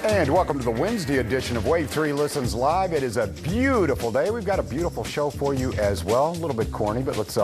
And welcome to the Wednesday edition of Wave 3 Listens Live. It is a beautiful day. We've got a beautiful show for you as well. A little bit corny, but let's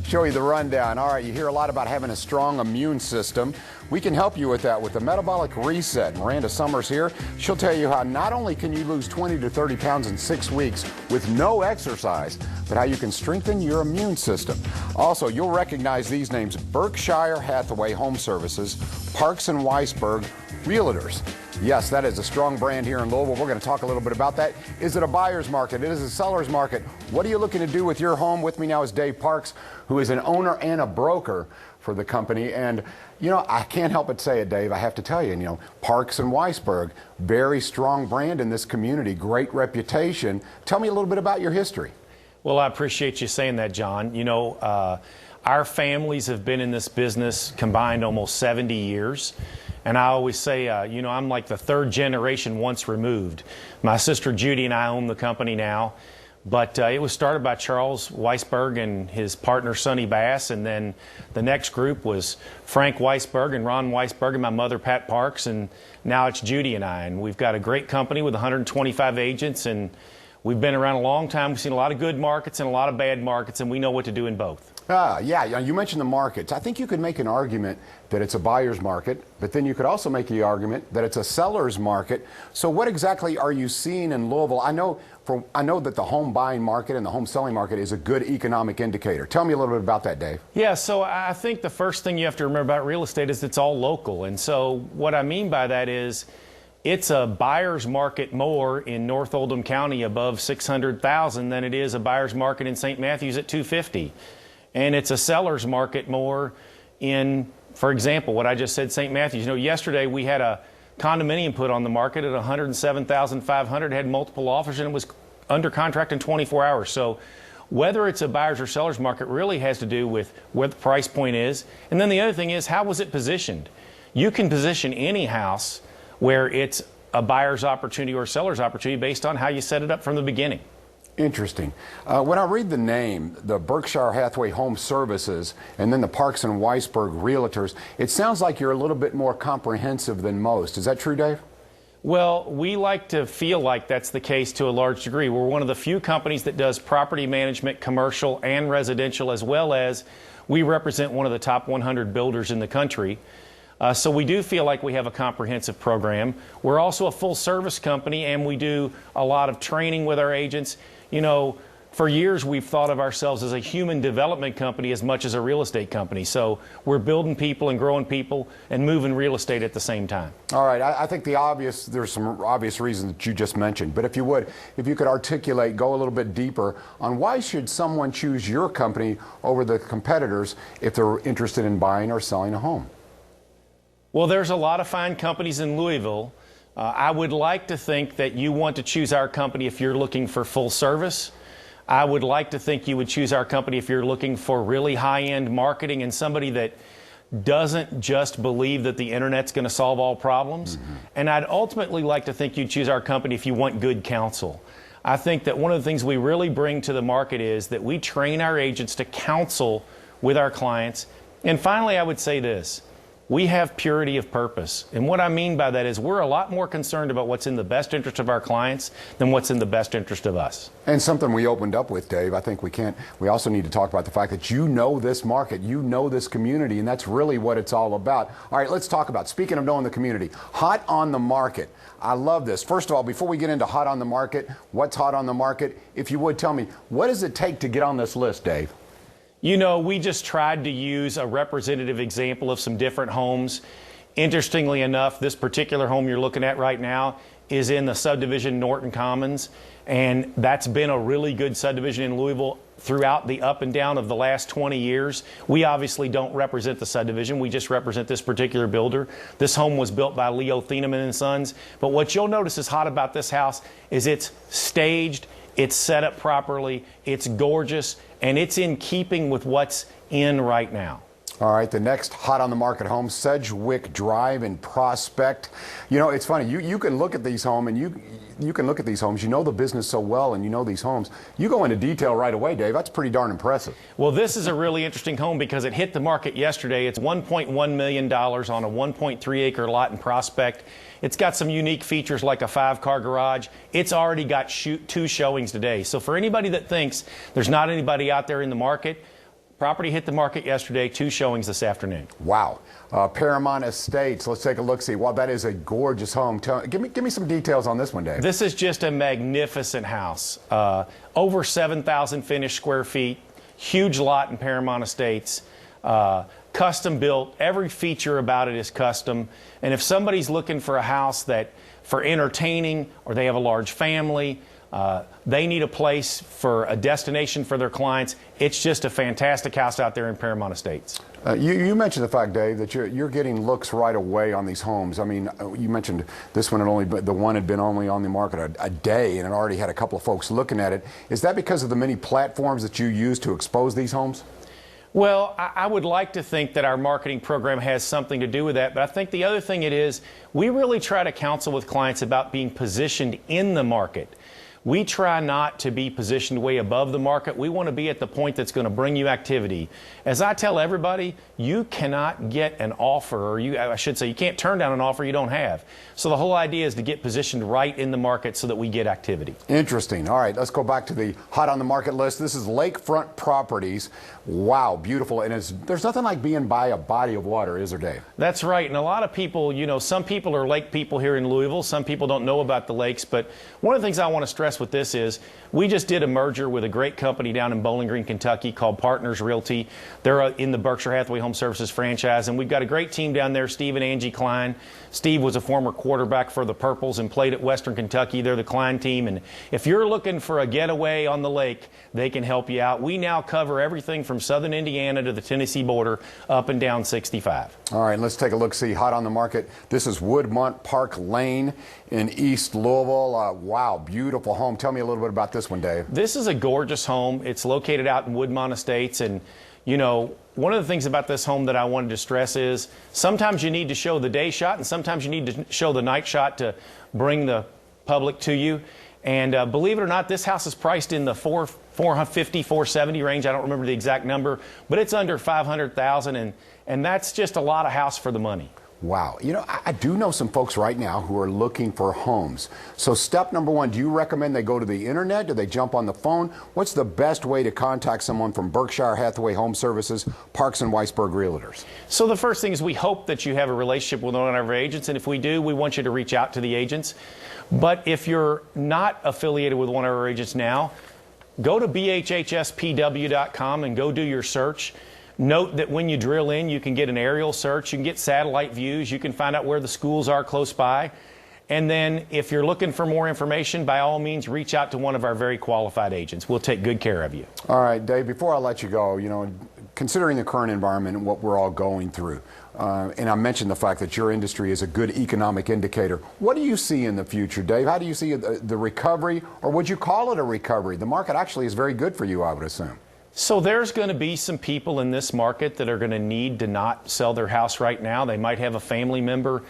show you the rundown. All right, you hear a lot about having a strong immune system. We can help you with that with the Metabolic Reset. Miranda Summers here. She'll tell you how not only can you lose 20 to 30 pounds in 6 weeks with no exercise, but how you can strengthen your immune system. Also, you'll recognize these names: Berkshire Hathaway Home Services, Parks and Weisberg Realtors. Yes, that is a strong brand here in Louisville. We're going to talk a little bit about that. Is it a buyer's market? It is a seller's market. What are you looking to do with your home? With me now is Dave Parks, who is an owner and a broker for the company. And, you know, I can't help but say it, Dave. I have to tell you, Parks and Weisberg, very strong brand in this community, great reputation. Tell me a little bit about your history. Well, I appreciate you saying that, John. Our families have been in this business combined almost 70 years. And I always say, I'm like the third generation once removed. My sister Judy and I own the company now. But it was started by Charles Weisberg and his partner Sonny Bass. And then the next group was Frank Weisberg and Ron Weisberg and my mother Pat Parks. And now it's Judy and I. And we've got a great company with 125 agents. And we've been around a long time. We've seen a lot of good markets and a lot of bad markets. And we know what to do in both. Yeah, you mentioned the markets. I think you could make an argument that it's a buyer's market, but then you could also make the argument that it's a seller's market. So what exactly are you seeing in Louisville? I know that the home buying market and the home selling market is a good economic indicator. Tell me a little bit about that, Dave. Yeah, so I think the first thing you have to remember about real estate is it's all local. And so what I mean by that is it's a buyer's market more in North Oldham County above 600,000 than it is a buyer's market in St. Matthews at 250. And it's a seller's market more in, for example, what I just said, St. Matthews. Yesterday we had a condominium put on the market at $107,500, had multiple offers, and it was under contract in 24 hours. So whether it's a buyer's or seller's market really has to do with where the price point is. And then the other thing is, how was it positioned? You can position any house where it's a buyer's opportunity or a seller's opportunity based on how you set it up from the beginning. Interesting. When I read the name, the Berkshire Hathaway Home Services, and then the Parks and Weisberg Realtors, it sounds like you're a little bit more comprehensive than most. Is that true, Dave? Well, we like to feel like that's the case to a large degree. We're one of the few companies that does property management, commercial and residential, as well as we represent one of the top 100 builders in the country. So we do feel like we have a comprehensive program. We're also a full-service company, and we do a lot of training with our agents. For years we've thought of ourselves as a human development company as much as a real estate company. So we're building people and growing people and moving real estate at the same time. All right, I think there's some obvious reasons that you just mentioned. But if you could articulate, go a little bit deeper on why should someone choose your company over the competitors if they're interested in buying or selling a home? Well, there's a lot of fine companies in Louisville. I would like to think that you want to choose our company if you're looking for full service. I would like to think you would choose our company if you're looking for really high-end marketing and somebody that doesn't just believe that the internet's going to solve all problems. Mm-hmm. And I'd ultimately like to think you'd choose our company if you want good counsel. I think that one of the things we really bring to the market is that we train our agents to counsel with our clients. And finally, I would say this. We have purity of purpose. And what I mean by that is we're a lot more concerned about what's in the best interest of our clients than what's in the best interest of us. And something we opened up with, Dave, I think we also need to talk about the fact that you know this market, you know this community, and that's really what it's all about. All right, let's talk about, speaking of knowing the community, hot on the market. I love this. First of all, before we get into hot on the market, what's hot on the market, if you would tell me, what does it take to get on this list, Dave? We just tried to use a representative example of some different homes. Interestingly enough, this particular home you're looking at right now is in the subdivision Norton Commons, and that's been a really good subdivision in Louisville throughout the up and down of the last 20 years. We obviously don't represent the subdivision. We just represent this particular builder. This home was built by Leo Thieneman and Sons, but what you'll notice is hot about this house is it's staged, it's set up properly, it's gorgeous, and it's in keeping with what's in right now. All right, the next hot on the market home, Sedgwick Drive in Prospect. You know, it's funny. You can look at these homes and you can look at these homes. You know the business so well, and you know these homes. You go into detail right away, Dave. That's pretty darn impressive. Well, this is a really interesting home because it hit the market yesterday. It's $1.1 million on a 1.3-acre lot in Prospect. It's got some unique features like a 5-car garage. It's already got 2 showings today. So for anybody that thinks there's not anybody out there in the market, property hit the market yesterday, 2 showings this afternoon. Wow. Paramont Estates, let's take a look-see. Wow, that is a gorgeous home. Give me some details on this one, Dave. This is just a magnificent house. Over 7,000 finished square feet, huge lot in Paramount Estates, custom built. Every feature about it is custom. And if somebody's looking for a house that for entertaining, or they have a large family, they need a place for a destination for their clients, it's just a fantastic house out there in Paramount Estates. You mentioned the fact, Dave, that you're getting looks right away on these homes. I mean, you mentioned this one the one had been only on the market a day, and it already had a couple of folks looking at it. Is that because of the many platforms that you use to expose these homes? Well, I would like to think that our marketing program has something to do with that, but I think the other thing it is, we really try to counsel with clients about being positioned in the market. We try not to be positioned way above the market. We want to be at the point that's going to bring you activity. As I tell everybody, you cannot get an offer, or I should say, you can't turn down an offer you don't have. So the whole idea is to get positioned right in the market so that we get activity. Interesting. All right, let's go back to the hot on the market list. This is lakefront properties. Wow, beautiful. And there's nothing like being by a body of water, is there, Dave? That's right. And a lot of people, you know, some people are lake people here in Louisville. Some people don't know about the lakes. But one of the things I want to stress with this is we just did a merger with a great company down in Bowling Green, Kentucky called Partners Realty. They're in the Berkshire Hathaway Home Services franchise, and we've got a great team down there, Steve and Angie Klein. Steve was a former quarterback for the Purples and played at Western Kentucky. They're the Klein team, and if you're looking for a getaway on the lake, they can help you out. We now cover everything from southern Indiana to the Tennessee border, up and down 65. All right, let's take a look, see hot on the market. This is Woodmont Park Lane in East Louisville. Wow, beautiful home. Tell me a little bit about this one, Dave. This is a gorgeous home. It's located out in Woodmont Estates, and you know, one of the things about this home that I wanted to stress is sometimes you need to show the day shot and sometimes you need to show the night shot to bring the public to you. And believe it or not, this house is priced in the $450,000, $470,000 range. I don't remember the exact number, but it's under $500,000, and that's just a lot of house for the money. Wow. You know, I do know some folks right now who are looking for homes. So step number one, do you recommend they go to the internet? Do they jump on the phone? What's the best way to contact someone from Berkshire Hathaway Home Services, Parks and Weisberg Realtors? So the first thing is we hope that you have a relationship with one of our agents, and if we do, we want you to reach out to the agents. But if you're not affiliated with one of our agents now, go to bhhspw.com and go do your search. Note that when you drill in, you can get an aerial search, you can get satellite views, you can find out where the schools are close by. And then if you're looking for more information, by all means, reach out to one of our very qualified agents. We'll take good care of you. All right, Dave, before I let you go, you know, considering the current environment and what we're all going through, and I mentioned the fact that your industry is a good economic indicator, what do you see in the future, Dave? How do you see the recovery, or would you call it a recovery? The market actually is very good for you, I would assume. So there's going to be some people in this market that are going to need to not sell their house right now. They might have a family member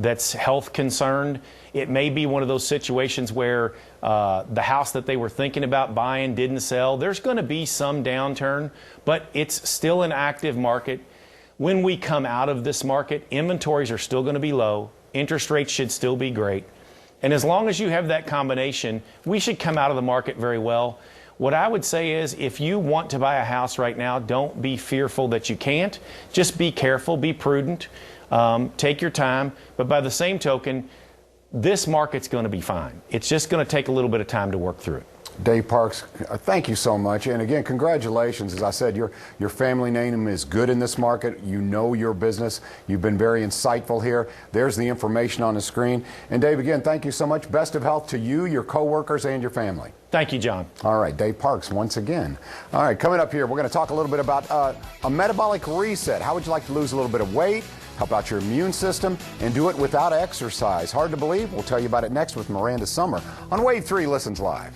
that's health concerned. It may be one of those situations where the house that they were thinking about buying didn't sell. There's going to be some downturn, but it's still an active market. When we come out of this market, inventories are still going to be low. Interest rates should still be great. And as long as you have that combination, we should come out of the market very well. What I would say is, if you want to buy a house right now, don't be fearful that you can't. Just be careful, be prudent, take your time. But by the same token, this market's going to be fine. It's just going to take a little bit of time to work through it. Dave Parks, thank you so much. And again, congratulations. As I said, your family name is good in this market. You know your business. You've been very insightful here. There's the information on the screen. And Dave, again, thank you so much. Best of health to you, your coworkers, and your family. Thank you, John. All right, Dave Parks once again. All right, coming up here, we're going to talk a little bit about a metabolic reset. How would you like to lose a little bit of weight, help out your immune system, and do it without exercise? Hard to believe? We'll tell you about it next with Miranda Summer on Wave 3 Listens Live.